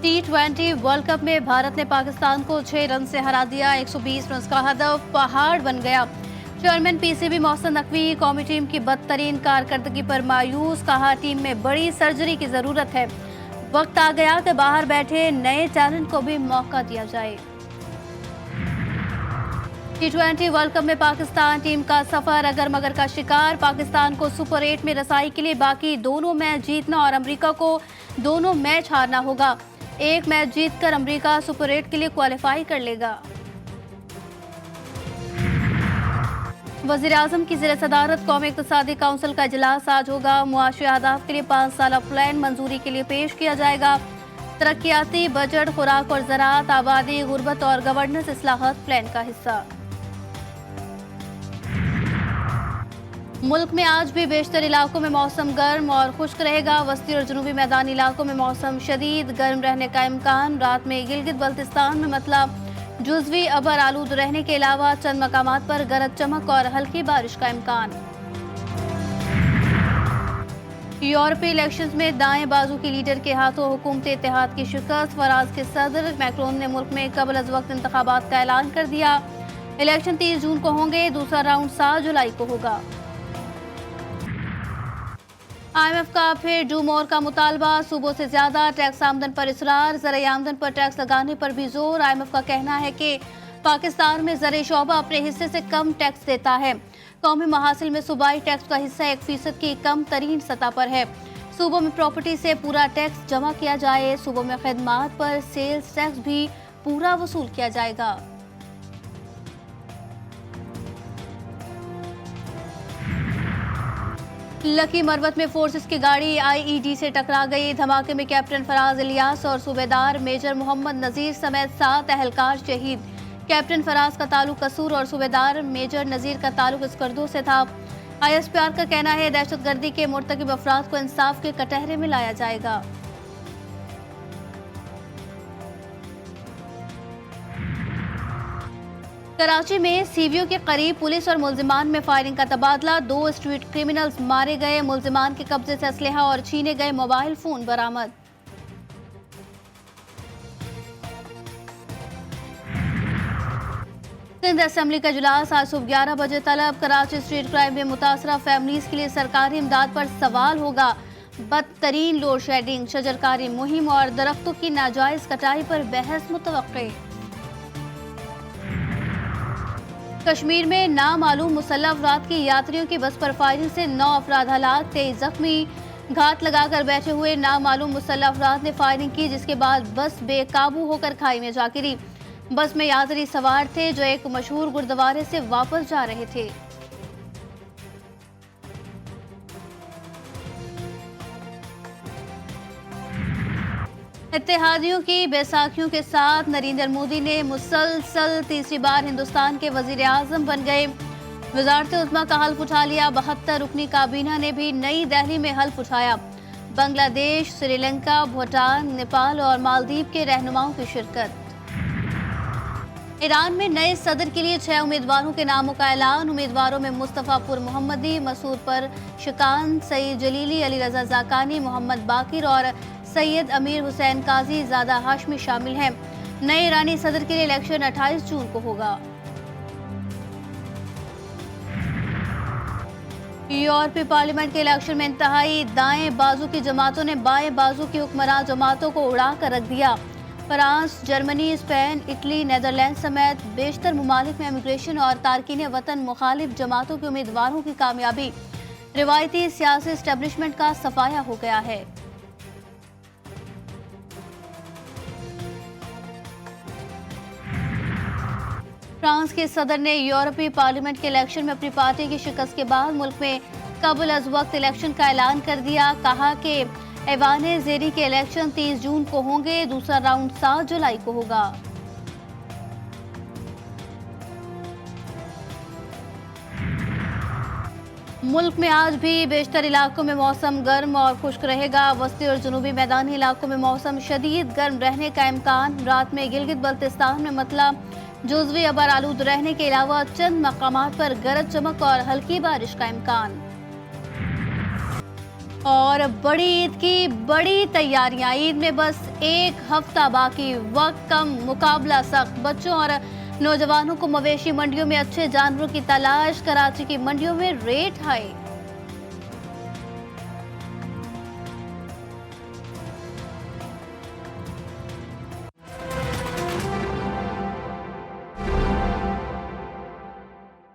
T20 world cup में भारत ने पाकिस्तान को 6 रन से हरा दिया। 120 रन का हदफ पहाड़ बन गया। चेयरमैन पीसीबी मोहसिन नकवी कौमी टीम की बदतरीन कारकर्दगी पर मायूस, कहा टीम में बड़ी सर्जरी की जरूरत है। वक्त आ गया कि बाहर बैठे नए टैलेंट को भी मौका दिया जाए। T20 वर्ल्ड कप में पाकिस्तान टीम का सफर अगर मगर का शिकार। पाकिस्तान को सुपर 8 में रसाई के लिए बाकी दोनों मैच जीतना और अमेरिका को दोनों मैच हारना होगा। एक मैच जीतकर अमेरिका सुपर 8 के लिए क्वालिफाई कर लेगा। वज़ीर-ए-आज़म की ज़ेर सदारत कौमी इक़्तिसादी काउंसिल का इजलास आज होगा। मुआशी अहदाफ के लिए 5 साला प्लान मंजूरी के लिए पेश किया जाएगा। तरक्याती बजट खुराक और ज़राअत, आबादी, गुर्बत और गवर्नेंस इस्लाहात प्लान का हिस्सा। मुल्क में आज भी बेशतर इलाकों में मौसम गर्म और खुश्क रहेगा। वस्ती और जनूबी मैदानी इलाकों में मौसम शदीद गर्म रहने का इम्कान। रात में गिलगित बल्तिस्तान में मतलब जुज़वी अबर आलूद रहने के अलावा चंद मकामात पर गरज चमक और हल्की बारिश का इम्कान। यूरोपीय इलेक्शंस में दाएं बाजू की लीडर के हाथों हुकूमत इत्तेहाद की शिकस्त। फराज के सदर मैक्रोन ने मुल्क में कबल अज़ वक्त इंतखाबात का ऐलान कर दिया। इलेक्शन 30 जून को होंगे, दूसरा राउंड 7 जुलाई को होगा। IMF का फिर डू मोर का मुतालबा। सूबों से ज्यादा टैक्स आमदन पर इसरार। ज़राई आमदन पर टैक्स लगाने पर भी जोर। IMF का कहना है कि पाकिस्तान में ज़राई शोबा अपने हिस्से से कम टैक्स देता है। कौमी महासिल में सूबाई टैक्स का हिस्सा 1% की कम तरीन सतह पर है। सूबों में प्रॉपर्टी से पूरा टैक्स जमा किया जाए। सूबों में खदमात पर सेल्स टैक्स भी पूरा वसूल किया जाएगा। लकी मरवत में फोर्सेस की गाड़ी IED से टकरा गई। धमाके में कैप्टन फराज इलियास और सूबेदार मेजर मोहम्मद नजीर समेत 7 अहलकार शहीद। कैप्टन फराज का ताल्लुक कसूर और सूबेदार मेजर नजीर का ताल्लुक स्कर्दो से था। ISPR का कहना है दहशतगर्दी के मुर्तकिब अफराद को इंसाफ के कटहरे में लाया जाएगा। कराची में सीवियों के करीब पुलिस और मुल्जिमान में फायरिंग का तबादला। 2 स्ट्रीट क्रिमिनल्स मारे गए। मुल्जिमान के कब्जे से असलहा और छीने गए मोबाइल फोन बरामद। सिंध असेंबली का इजलास आज सुबह 11 बजे तलब। कराची स्ट्रीट क्राइम में मुतासरा फैमिलीज के लिए सरकारी इमदाद पर सवाल होगा। बदतरीन लोड शेडिंग, शजरकारी मुहिम और दरख्तों की नाजायज कटाई पर बहस मुतवक्के। कश्मीर में नामालूम मुसल्लह अफराद की यात्रियों की बस पर फायरिंग से 9 अफराद हलाक, 23 जख्मी। घात लगाकर बैठे हुए नामालूम मुसल्लह अफराद ने फायरिंग की, जिसके बाद बस बेकाबू होकर खाई में जा गिरी। बस में यात्री सवार थे जो एक मशहूर गुरुद्वारे से वापस जा रहे थे। इत्तेहादियों की बैसाखियों के साथ नरेंद्र मोदी ने मुसलसल तीसरी बार हिंदुस्तान के वज़ीर-ए-आज़म बन गए। वज़ारत उज़्मा का हल्फ उठा लिया। 72 रुकनी काबीना ने भी नई दिल्ली में हल्फ उठाया। बांग्लादेश, श्रीलंका, भूटान, नेपाल और मालदीव के रहनुमाओं की शिरकत। ईरान में नए सदर के लिए 6 उम्मीदवारों के नामों का ऐलान। उम्मीदवारों में मुस्तफ़ा पुर मोहम्मदी, मसूद पर शिकान, सईद जलीली, अली रजा जाकानी, मोहम्मद बाकिर और सैयद अमीर हुसैन काजी ज़ादा हाशमी शामिल हैं। नए ईरानी सदर के लिए इलेक्शन 28 जून को होगा। यूरोपीय पार्लियामेंट के इलेक्शन में इंतहाई दाएं बाजू की जमातों ने बाएं बाजू की हुक्मरान जमातों को उड़ा कर रख दिया। France, Germany, Spain, Italy, Netherlands समेत बेशतर ममालिक में इमिग्रेशन और तारकीन वतन मुखालिफ जमातों के उम्मीदवारों की कामयाबी रिवायती सियासी एस्टेब्लिशमेंट का सफाया हो गया है। फ्रांस के सदर ने यूरोपीय पार्लियामेंट के इलेक्शन में अपनी पार्टी की शिकस्त के बाद मुल्क में कबल अज वक्त इलेक्शन का ऐलान कर दिया। कहा कि ऐवान ज़ेरी के इलेक्शन 30 जून को होंगे, दूसरा राउंड 7 जुलाई को होगा। मुल्क में आज भी बेशतर इलाकों में मौसम गर्म और खुश्क रहेगा। वस्ती और जनूबी मैदानी इलाकों में मौसम शदीद गर्म रहने का इम्कान। रात में गिलगित बल्तिस्तान में मतलब जुज़वी अबर आलूद रहने के अलावा चंद मकामात पर गरज चमक और हल्की बारिश का इम्कान। और बड़ी ईद की बड़ी तैयारियां। ईद में बस एक हफ्ता बाकी, वक्त कम, मुकाबला सख्त। बच्चों और नौजवानों को मवेशी मंडियों में अच्छे जानवरों की तलाश। कराची की मंडियों में रेट हाई।